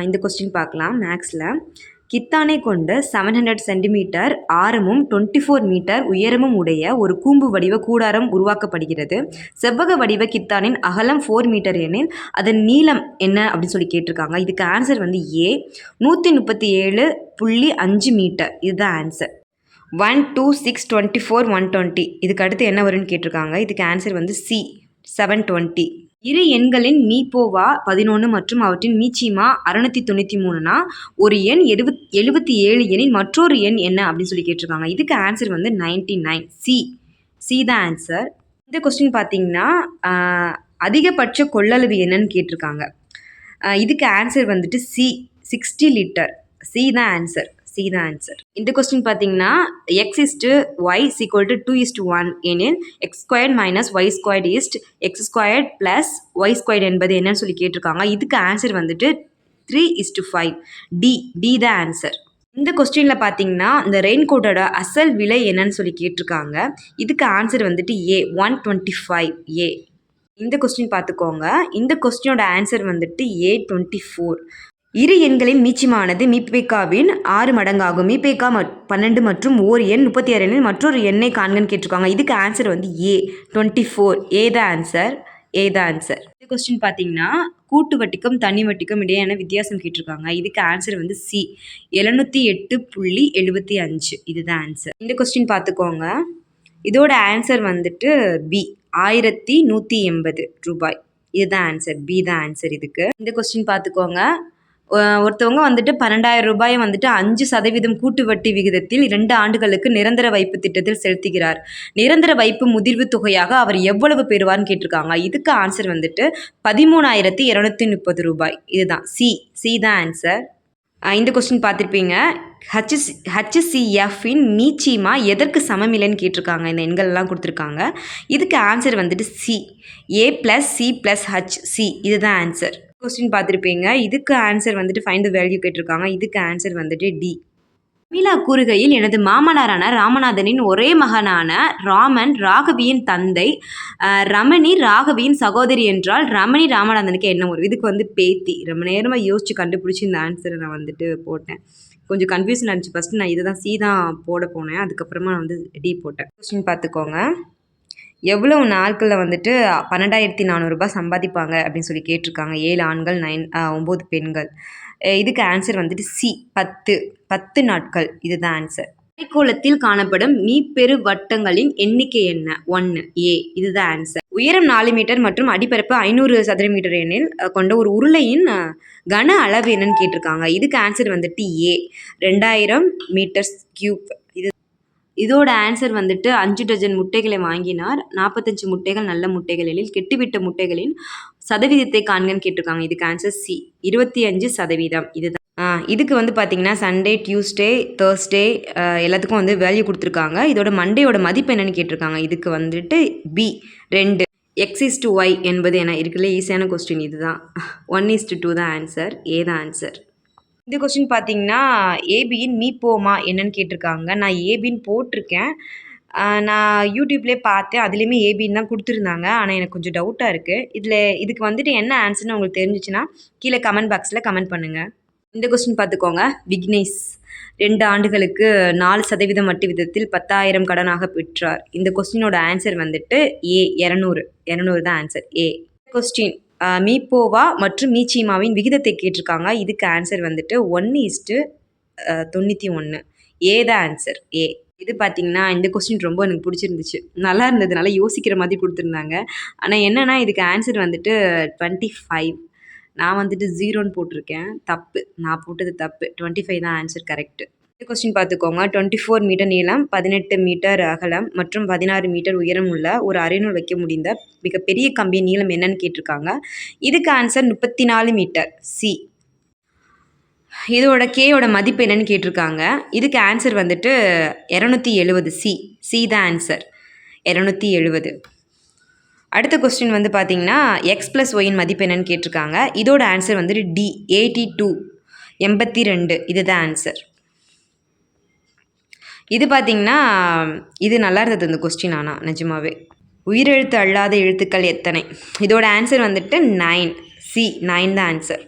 இந்த கொஸ்டின் பார்க்கலாம் மேக்ஸில். கித்தானை கொண்டு 700 சென்டிமீட்டர் ஆரமும் 24 மீட்டர் உயரமும் உடைய ஒரு கூம்பு வடிவ கூடாரம் உருவாக்கப்படுகிறது. செவ்வக வடிவ கித்தானின் அகலம் 4 மீட்டர் எனில் அதன் நீளம் என்ன அப்படின்னு சொல்லி கேட்டிருக்காங்க. இதுக்கு ஆன்சர் வந்து ஏ 137.5 மீட்டர். இதுதான் ஆன்சர். 1 2 6 24 120. இதுக்கு அடுத்து என்ன வரும்னு கேட்டிருக்காங்க. இதுக்கு ஆன்சர் வந்து சி 720. இரு எண்களின் மீப்போவா 11 மற்றும் அவற்றின் மீச்சிமா 693னா ஒரு எண் 77 எனின் மற்றொரு எண் என்ன அப்படின்னு சொல்லி கேட்டிருக்காங்க. இதுக்கு ஆன்சர் வந்து 99. சி தான் ஆன்சர். இந்த கொஸ்டின் பார்த்தீங்கன்னா அதிகபட்ச கொள்ளளவு என்னன்னு கேட்டிருக்காங்க. இதுக்கு ஆன்சர் வந்துட்டு சி 60 லிட்டர். சி தான் ஆன்சர். இந்த கொஸ்டின் பார்த்தீங்கன்னா x/y = 2:1 எனில் x² - y² x² + y² என்பது என்னன்னு சொல்லி கேட்டிருக்காங்க. இதுக்கு ஆன்சர் வந்துட்டு 3:5. டி தான் ஆன்சர். இந்த கொஸ்டினில் பார்த்தீங்கன்னா இந்த ரெயின்கோட்டோட அசல் விலை என்னன்னு சொல்லி கேட்டிருக்காங்க. இதுக்கு ஆன்சர் வந்துட்டு ஏ 125. ஏ. இந்த கொஸ்டின் பார்த்துக்கோங்க. இந்த கொஸ்டினோட ஆன்சர் வந்துட்டு ஏ 24. இரு எண்களின் மீச்சிமானது மீபேக்காவின் 6 மடங்காகும். மீபேக்கா 12 மற்றும் ஓர் எண் 36 எண்ணில் மற்றொரு எண்ணை காண்கன்னு கேட்டிருக்காங்க. இதுக்கு ஆன்சர் வந்து ஏ 24. ஏ தான் ஆன்சர். இந்த கொஸ்டின் பார்த்தீங்கன்னா கூட்டு வட்டிக்கும் தனி வட்டிக்கும் இடையான வித்தியாசம் கேட்டிருக்காங்க. இதுக்கு ஆன்சர் வந்து சி 708.75. இதுதான் ஆன்சர். இந்த கொஸ்டின் பார்த்துக்கோங்க. இதோட ஆன்சர் வந்துட்டு பி 1180 ரூபாய். இதுதான் ஆன்சர். பி தான் ஆன்சர் இதுக்கு. இந்த கொஸ்டின் பார்த்துக்கோங்க. ஒருத்தவங்க வந்துட்டு 12,000 ரூபாயை வந்துட்டு 5% கூட்டு வட்டி விகிதத்தில் 2 ஆண்டுகளுக்கு நிரந்தர வைப்பு திட்டத்தில் செலுத்துகிறார். நிரந்தர வைப்பு முதிர்வு தொகையாக அவர் எவ்வளவு பெறுவார்னு கேட்டிருக்காங்க. இதுக்கு ஆன்சர் வந்துட்டு 13,230 ரூபாய். இதுதான் சி தான் ஆன்சர். இந்த கொஸ்டின் பார்த்துருப்பீங்க. HCFின் மீச்சிமா எதற்கு சமமில்லைன்னு கேட்டிருக்காங்க. இந்த எண்கள்லாம் கொடுத்துருக்காங்க. இதுக்கு ஆன்சர் வந்துட்டு C A + C + H. C இதுதான் ஆன்சர். கொஸ்டின் பார்த்துருப்பீங்க. இதுக்கு ஆன்சர் வந்துட்டு ஃபைண்ட் த வேல்யூ கேட்டிருக்காங்க. இதுக்கு ஆன்சர் வந்துட்டு டி. மீலா கூறுகையில் எனது மாமனாரான ராமநாதனின் ஒரே மகனான ராமன் ராகவியின் தந்தை, ரமணி ராகவியின் சகோதரி என்றால் ரமணி ராமநாதனுக்கு என்ன வரும்? இதுக்கு வந்து பேத்தி. ரொம்ப நேரமாக யோசிச்சு கண்டுபிடிச்சி இந்த ஆன்சரை நான் வந்துட்டு போட்டேன். கொஞ்சம் கன்ஃபியூஷன் ஆகிடுச்சு. ஃபஸ்ட்டு நான் இதை தான் சி தான் போட போனேன். அதுக்கப்புறமா நான் வந்து டி போட்டேன். கொஸ்டின் பார்த்துக்கோங்க. எவ்வளவு நாட்களில் வந்துட்டு 12,400 ரூபாய் சம்பாதிப்பாங்க அப்படின்னு சொல்லி கேட்டிருக்காங்க. 7 ஆண்கள் 9 பெண்கள். இதுக்கு ஆன்சர் வந்துட்டு சி 10 நாட்கள். இதுதான் ஆன்சர். அரைக்கோளத்தில் காணப்படும் மீப்பெரு வட்டங்களின் எண்ணிக்கை என்ன? 1. ஏ. இதுதான் ஆன்சர். உயரம் 4 மீட்டர் மற்றும் அடிப்பரப்பு 500 சதுர மீட்டர் எண்ணில் கொண்ட ஒரு உருளையின் கன அளவு என்னன்னு கேட்டிருக்காங்க. இதுக்கு ஆன்சர் வந்துட்டு ஏ 2000 மீட்டர் கியூப். இதோட ஆன்சர் வந்துட்டு 5 டஜன் முட்டைகளை வாங்கினார். 45 முட்டைகள் நல்ல முட்டைகள் எனில் கெட்டுவிட்ட முட்டைகளின் சதவீதத்தை காண்கன்னு கேட்டிருக்காங்க. இதுக்கு ஆன்சர் சி 25%. இதுதான். இதுக்கு வந்து பார்த்தீங்கன்னா சண்டே, டியூஸ்டே, தேர்ஸ்டே எல்லாத்துக்கும் வந்து வேல்யூ கொடுத்துருக்காங்க. இதோட மண்டேயோட மதிப்பு என்னன்னு கேட்டிருக்காங்க. இதுக்கு வந்துட்டு பி 2. x/y என்பது என்ன இருக்குல்ல ஈஸியான கொஸ்டின். இதுதான் 1:2 தான் ஆன்சர். ஏ தான் ஆன்சர். இந்த கொஸ்டின் பார்த்தீங்கன்னா ஏபியின் மீப்போமா என்னன்னு கேட்டிருக்காங்க. நான் ஏபின்னு போட்டிருக்கேன். நான் யூடியூப்லேயே பார்த்தேன். அதுலேயுமே ஏபின்னு தான் கொடுத்துருந்தாங்க. ஆனால் எனக்கு கொஞ்சம் டவுட்டாக இருக்குது. இதுக்கு வந்துட்டு என்ன ஆன்சர்னு உங்களுக்கு தெரிஞ்சிச்சுன்னா கீழே கமெண்ட் பாக்ஸில் கமெண்ட் பண்ணுங்கள். இந்த கொஸ்டின் பார்த்துக்கோங்க. விக்னேஷ் 2 ஆண்டுகளுக்கு 4% வட்டி விதத்தில் 10,000 கடனாக பெற்றார். இந்த கொஸ்டினோட ஆன்சர் வந்துட்டு ஏ 200 தான் ஆன்சர். ஏ. கொஸ்டின் மீப்போவா மற்றும் மீச்சிமாவின் விகிதத்தை கேட்டிருக்காங்க. இதுக்கு ஆன்சர் வந்துட்டு 1:91. ஏ தான் ஆன்சர். ஏ. இது பார்த்தீங்கன்னா இந்த கொஸ்டின் ரொம்ப எனக்கு பிடிச்சிருந்துச்சு. நல்லா இருந்தது. நல்லா யோசிக்கிற மாதிரி கொடுத்துருந்தாங்க. ஆனால் என்னென்னா இதுக்கு ஆன்சர் வந்துட்டு 25. நான் வந்துட்டு 0ன்னு போட்டிருக்கேன். தப்பு. நான் போட்டது தப்பு. 25 தான் ஆன்சர் கரெக்டு. இந்த கொஸ்டின் பார்த்துக்கோங்க. 24 மீட்டர் நீளம், 18 மீட்டர் அகலம் மற்றும் 16 மீட்டர் உயரம் உள்ள ஒரு அரைநூல் வைக்க முடிந்த மிகப்பெரிய கம்பியின் நீளம் என்னன்னு கேட்டிருக்காங்க. இதுக்கு ஆன்சர் 34 மீட்டர். சி. இதோட கேயோட மதிப்பு என்னன்னு கேட்டிருக்காங்க. இதுக்கு ஆன்சர் வந்துட்டு 270. சி தான் ஆன்சர். 270. அடுத்த கொஸ்டின் வந்து பார்த்தீங்கன்னா x + yன் மதிப்பு என்னன்னு கேட்டிருக்காங்க. இதோட ஆன்சர் வந்துட்டு டி 82. 82. இதுதான் ஆன்சர். இது பார்த்தீங்கன்னா இது நல்லா இருந்தது இந்த கொஸ்டின். ஆனால் நிஜமாவே உயிரெழுத்து அல்லாத எழுத்துக்கள் எத்தனை? இதோட ஆன்சர் வந்துட்டு 9. சி 9 தான் ஆன்சர்.